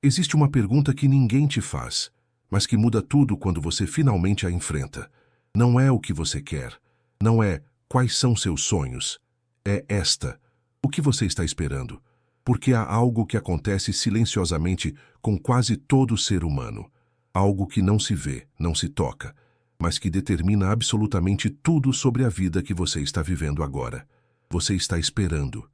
Existe uma pergunta que ninguém te faz, mas que muda tudo quando você finalmente a enfrenta. Não é o que você quer, não é quais são seus sonhos. É esta: o que você está esperando? Porque há algo que acontece silenciosamente com quase todo ser humano. Algo que não se vê, não se toca, mas que determina absolutamente tudo sobre a vida que você está vivendo agora. Você está esperando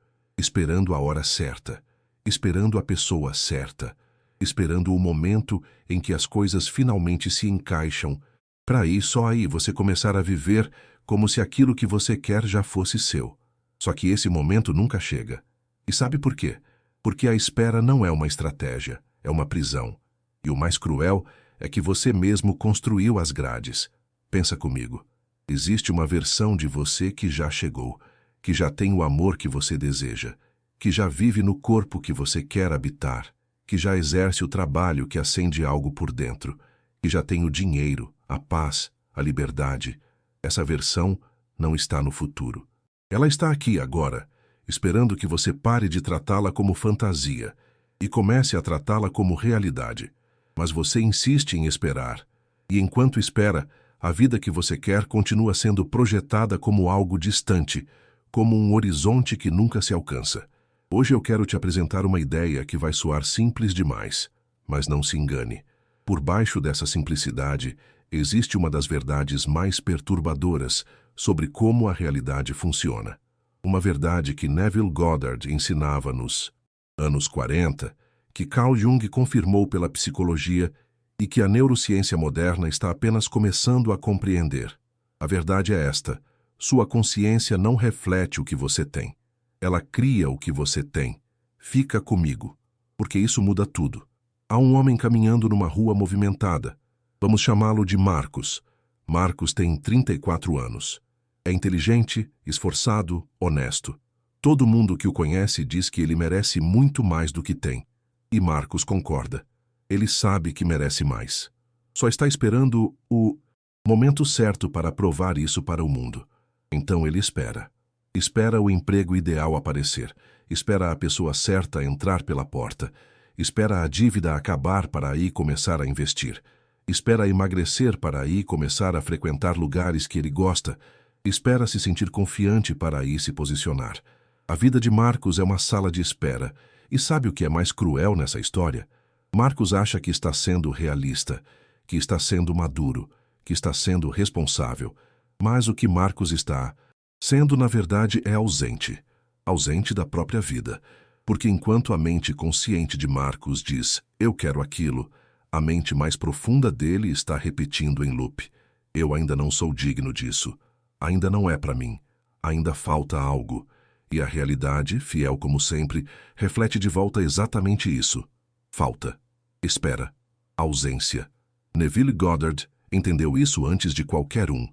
a hora certa, esperando a pessoa certa, esperando o momento em que as coisas finalmente se encaixam, para aí, só aí, você começar a viver como se aquilo que você quer já fosse seu. Só que esse momento nunca chega. E sabe por quê? Porque a espera não é uma estratégia, é uma prisão. E o mais cruel é que você mesmo construiu as grades. Pensa comigo. Existe uma versão de você que já chegou, que já tem o amor que você deseja, que já vive no corpo que você quer habitar, que já exerce o trabalho que acende algo por dentro, que já tem o dinheiro, a paz, a liberdade. Essa versão não está no futuro. Ela está aqui agora, esperando que você pare de tratá-la como fantasia e comece a tratá-la como realidade. Mas você insiste em esperar, e enquanto espera, a vida que você quer continua sendo projetada como algo distante, como um horizonte que nunca se alcança. Hoje eu quero te apresentar uma ideia que vai soar simples demais, mas não se engane. Por baixo dessa simplicidade, existe uma das verdades mais perturbadoras sobre como a realidade funciona. Uma verdade que Neville Goddard ensinava nos anos 40, que Carl Jung confirmou pela psicologia e que a neurociência moderna está apenas começando a compreender. A verdade é esta: sua consciência não reflete o que você tem. Ela cria o que você tem. Fica comigo, porque isso muda tudo. Há um homem caminhando numa rua movimentada. Vamos chamá-lo de Marcos. Marcos tem 34 anos. É inteligente, esforçado, honesto. Todo mundo que o conhece diz que ele merece muito mais do que tem. E Marcos concorda. Ele sabe que merece mais. Só está esperando o momento certo para provar isso para o mundo. Então ele espera. Espera o emprego ideal aparecer. Espera a pessoa certa entrar pela porta. Espera a dívida acabar para aí começar a investir. Espera emagrecer para aí começar a frequentar lugares que ele gosta. Espera se sentir confiante para aí se posicionar. A vida de Marcos é uma sala de espera. E sabe o que é mais cruel nessa história? Marcos acha que está sendo realista, que está sendo maduro, que está sendo responsável. Mas o que Marcos está sendo, na verdade, é ausente. Ausente da própria vida. Porque enquanto a mente consciente de Marcos diz, eu quero aquilo, a mente mais profunda dele está repetindo em loop, eu ainda não sou digno disso. Ainda não é para mim. Ainda falta algo. E a realidade, fiel como sempre, reflete de volta exatamente isso. Falta. Espera. Ausência. Neville Goddard entendeu isso antes de qualquer um.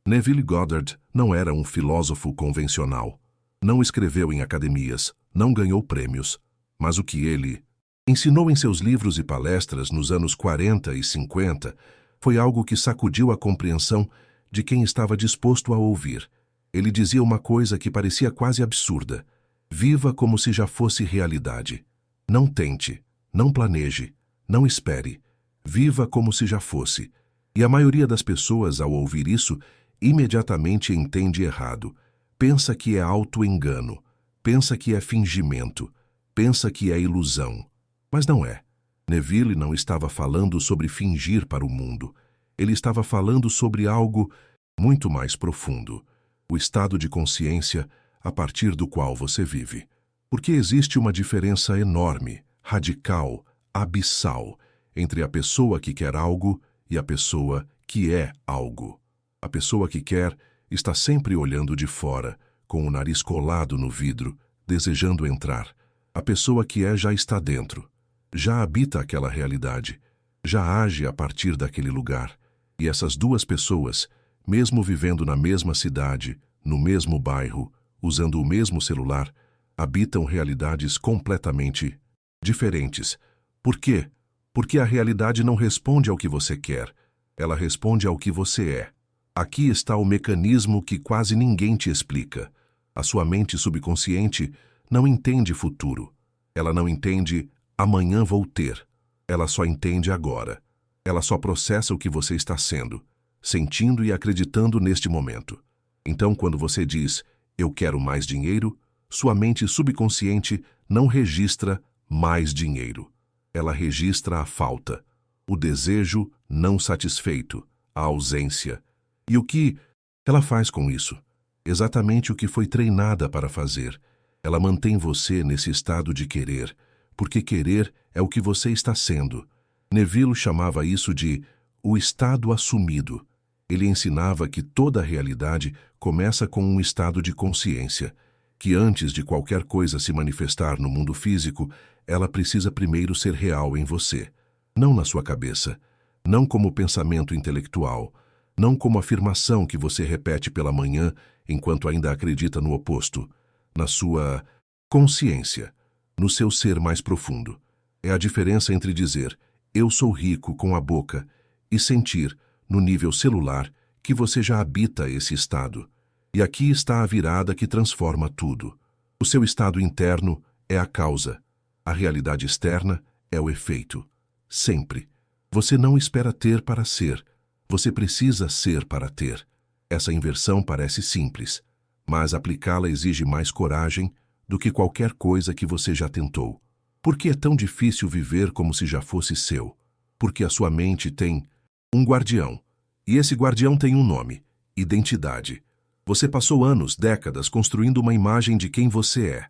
Neville Goddard não era um filósofo convencional. Não escreveu em academias, não ganhou prêmios. Mas o que ele ensinou em seus livros e palestras nos anos 40 e 50 foi algo que sacudiu a compreensão de quem estava disposto a ouvir. Ele dizia uma coisa que parecia quase absurda. Viva como se já fosse realidade. Não tente, não planeje, não espere. Viva como se já fosse. E a maioria das pessoas, ao ouvir isso, imediatamente entende errado. Pensa que é auto-engano. Pensa que é fingimento. Pensa que é ilusão. Mas não é. Neville não estava falando sobre fingir para o mundo. Ele estava falando sobre algo muito mais profundo. O estado de consciência a partir do qual você vive. Porque existe uma diferença enorme, radical, abissal, entre a pessoa que quer algo e a pessoa que é algo. A pessoa que quer está sempre olhando de fora, com o nariz colado no vidro, desejando entrar. A pessoa que é já está dentro. Já habita aquela realidade. Já age a partir daquele lugar. E essas duas pessoas, mesmo vivendo na mesma cidade, no mesmo bairro, usando o mesmo celular, habitam realidades completamente diferentes. Por quê? Porque a realidade não responde ao que você quer, ela responde ao que você é. Aqui está o mecanismo que quase ninguém te explica. A sua mente subconsciente não entende futuro. Ela não entende amanhã vou ter. Ela só entende agora. Ela só processa o que você está sendo, sentindo e acreditando neste momento. Então, quando você diz, eu quero mais dinheiro, sua mente subconsciente não registra mais dinheiro. Ela registra a falta, o desejo não satisfeito, a ausência. E o que ela faz com isso? Exatamente o que foi treinada para fazer. Ela mantém você nesse estado de querer, porque querer é o que você está sendo. Neville chamava isso de o estado assumido. Ele ensinava que toda a realidade começa com um estado de consciência, que antes de qualquer coisa se manifestar no mundo físico, ela precisa primeiro ser real em você, não na sua cabeça, não como pensamento intelectual, não como afirmação que você repete pela manhã enquanto ainda acredita no oposto, na sua consciência, no seu ser mais profundo. É a diferença entre dizer, eu sou rico com a boca, e sentir, no nível celular, que você já habita esse estado. E aqui está a virada que transforma tudo. O seu estado interno é a causa. A realidade externa é o efeito. Sempre. Você não espera ter para ser. Você precisa ser para ter. Essa inversão parece simples, mas aplicá-la exige mais coragem do que qualquer coisa que você já tentou. Por que é tão difícil viver como se já fosse seu? Porque a sua mente tem um guardião. E esse guardião tem um nome: identidade. Você passou anos, décadas, construindo uma imagem de quem você é.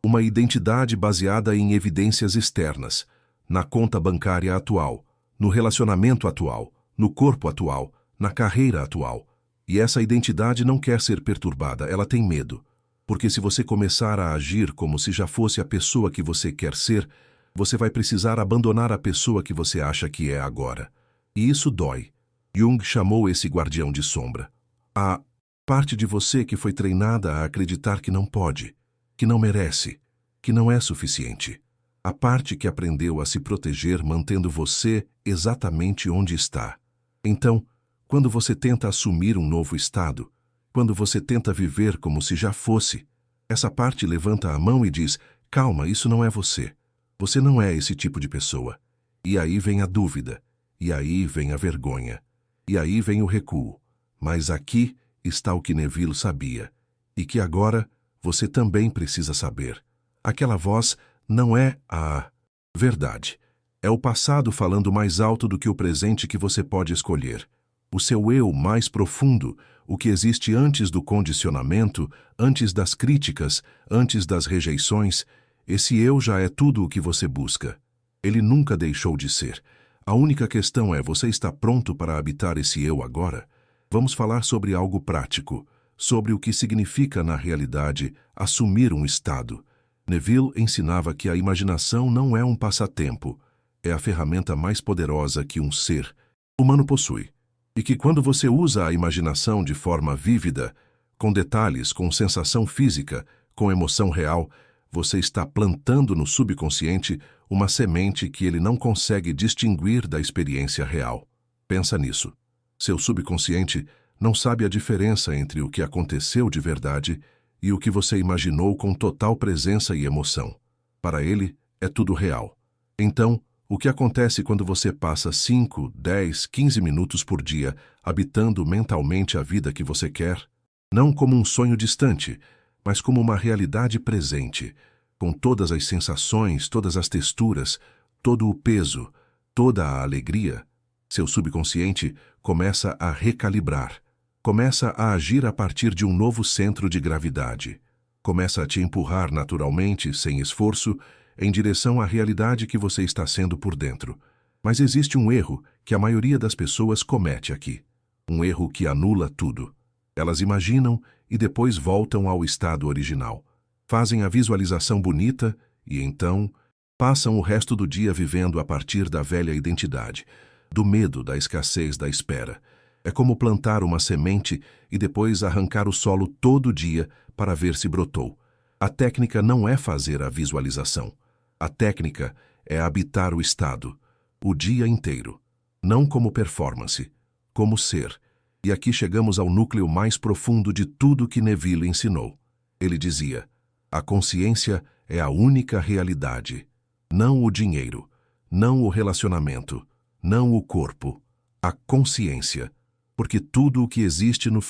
Uma identidade baseada em evidências externas, na conta bancária atual, no relacionamento atual, no corpo atual, na carreira atual. E essa identidade não quer ser perturbada, ela tem medo. Porque se você começar a agir como se já fosse a pessoa que você quer ser, você vai precisar abandonar a pessoa que você acha que é agora. E isso dói. Jung chamou esse guardião de sombra. A parte de você que foi treinada a acreditar que não pode, que não merece, que não é suficiente. A parte que aprendeu a se proteger mantendo você exatamente onde está. Então, quando você tenta assumir um novo estado, quando você tenta viver como se já fosse, essa parte levanta a mão e diz, calma, isso não é você. Você não é esse tipo de pessoa. E aí vem a dúvida, e aí vem a vergonha, e aí vem o recuo. Mas aqui está o que Neville sabia, e que agora você também precisa saber. Aquela voz não é a verdade. É o passado falando mais alto do que o presente que você pode escolher. O seu eu mais profundo, o que existe antes do condicionamento, antes das críticas, antes das rejeições, esse eu já é tudo o que você busca. Ele nunca deixou de ser. A única questão é, você está pronto para habitar esse eu agora? Vamos falar sobre algo prático, sobre o que significa na realidade assumir um estado. Neville ensinava que a imaginação não é um passatempo, é a ferramenta mais poderosa que um ser humano possui. E que quando você usa a imaginação de forma vívida, com detalhes, com sensação física, com emoção real, você está plantando no subconsciente uma semente que ele não consegue distinguir da experiência real. Pensa nisso. Seu subconsciente não sabe a diferença entre o que aconteceu de verdade e o que você imaginou com total presença e emoção. Para ele, é tudo real. Então, o que acontece quando você passa 5, 10, 15 minutos por dia habitando mentalmente a vida que você quer? Não como um sonho distante, mas como uma realidade presente, com todas as sensações, todas as texturas, todo o peso, toda a alegria. Seu subconsciente começa a recalibrar, começa a agir a partir de um novo centro de gravidade, começa a te empurrar naturalmente, sem esforço, em direção à realidade que você está sendo por dentro. Mas existe um erro que a maioria das pessoas comete aqui. Um erro que anula tudo. Elas imaginam e depois voltam ao estado original. Fazem a visualização bonita e então passam o resto do dia vivendo a partir da velha identidade, do medo, da escassez, da espera. É como plantar uma semente e depois arrancar o solo todo dia para ver se brotou. A técnica não é fazer a visualização. A técnica é habitar o estado, o dia inteiro, não como performance, como ser. E aqui chegamos ao núcleo mais profundo de tudo que Neville ensinou. Ele dizia, a consciência é a única realidade, não o dinheiro, não o relacionamento, não o corpo, a consciência. Porque tudo o que existe no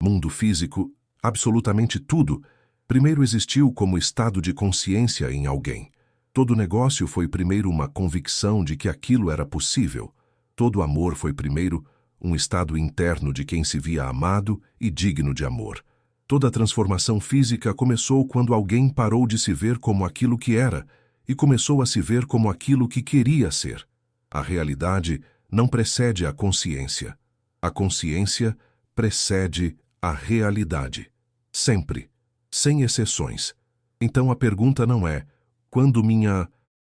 mundo físico, absolutamente tudo, primeiro existiu como estado de consciência em alguém. Todo negócio foi primeiro uma convicção de que aquilo era possível. Todo amor foi primeiro um estado interno de quem se via amado e digno de amor. Toda transformação física começou quando alguém parou de se ver como aquilo que era e começou a se ver como aquilo que queria ser. A realidade não precede a consciência. A consciência precede a realidade. Sempre. Sem exceções. Então a pergunta não é: quando minha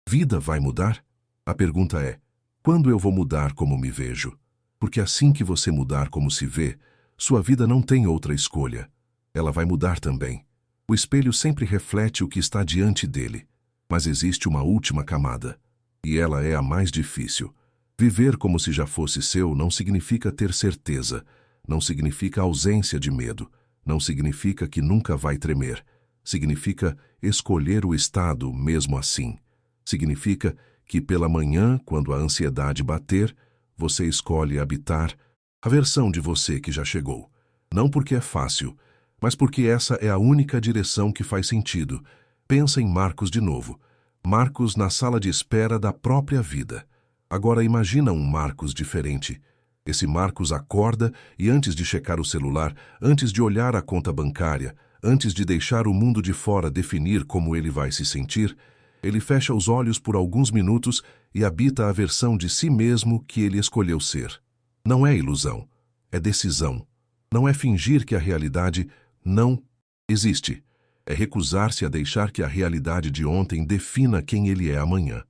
vida vai mudar? A pergunta é: quando eu vou mudar como me vejo? Porque assim que você mudar como se vê, sua vida não tem outra escolha. Ela vai mudar também. O espelho sempre reflete o que está diante dele. Mas existe uma última camada. E ela é a mais difícil. Viver como se já fosse seu não significa ter certeza, não significa ausência de medo, não significa que nunca vai tremer. Significa escolher o estado mesmo assim. Significa que pela manhã, quando a ansiedade bater, você escolhe habitar a versão de você que já chegou. Não porque é fácil, mas porque essa é a única direção que faz sentido. Pensa em Marcos de novo. Marcos na sala de espera da própria vida. Agora imagina um Marcos diferente. Esse Marcos acorda e antes de checar o celular, antes de olhar a conta bancária, antes de deixar o mundo de fora definir como ele vai se sentir, ele fecha os olhos por alguns minutos e habita a versão de si mesmo que ele escolheu ser. Não é ilusão, é decisão. Não é fingir que a realidade não existe. É recusar-se a deixar que a realidade de ontem defina quem ele é amanhã.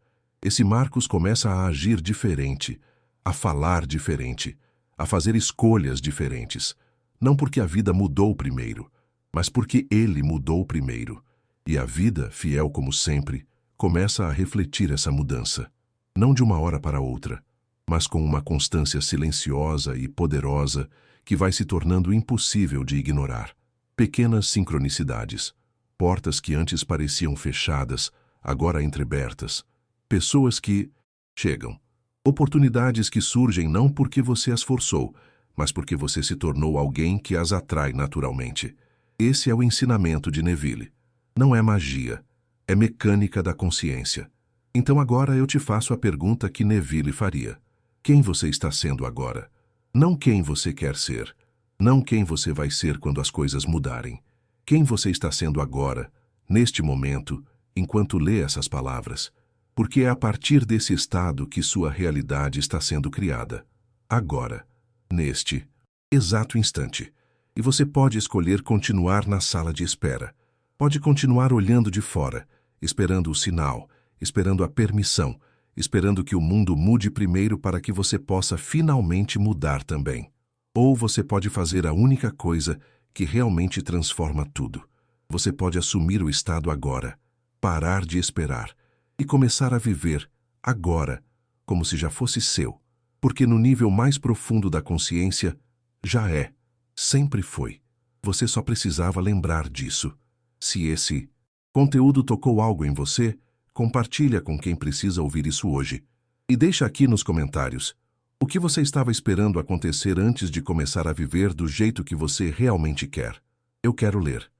Esse Marcos começa a agir diferente, a falar diferente, a fazer escolhas diferentes. Não porque a vida mudou primeiro, mas porque ele mudou primeiro. E a vida, fiel como sempre, começa a refletir essa mudança. Não de uma hora para outra, mas com uma constância silenciosa e poderosa que vai se tornando impossível de ignorar. Pequenas sincronicidades, portas que antes pareciam fechadas, agora entreabertas. Pessoas que chegam. Oportunidades que surgem não porque você as forçou, mas porque você se tornou alguém que as atrai naturalmente. Esse é o ensinamento de Neville. Não é magia, é mecânica da consciência. Então agora eu te faço a pergunta que Neville faria. Quem você está sendo agora? Não quem você quer ser. Não quem você vai ser quando as coisas mudarem. Quem você está sendo agora, neste momento, enquanto lê essas palavras. Porque é a partir desse estado que sua realidade está sendo criada. Agora, neste exato instante. E você pode escolher continuar na sala de espera. Pode continuar olhando de fora, esperando o sinal, esperando a permissão, esperando que o mundo mude primeiro para que você possa finalmente mudar também. Ou você pode fazer a única coisa que realmente transforma tudo. Você pode assumir o estado agora, parar de esperar e começar a viver agora, como se já fosse seu. Porque no nível mais profundo da consciência, já é, sempre foi. Você só precisava lembrar disso. Se esse conteúdo tocou algo em você, compartilha com quem precisa ouvir isso hoje. E deixa aqui nos comentários o que você estava esperando acontecer antes de começar a viver do jeito que você realmente quer. Eu quero ler.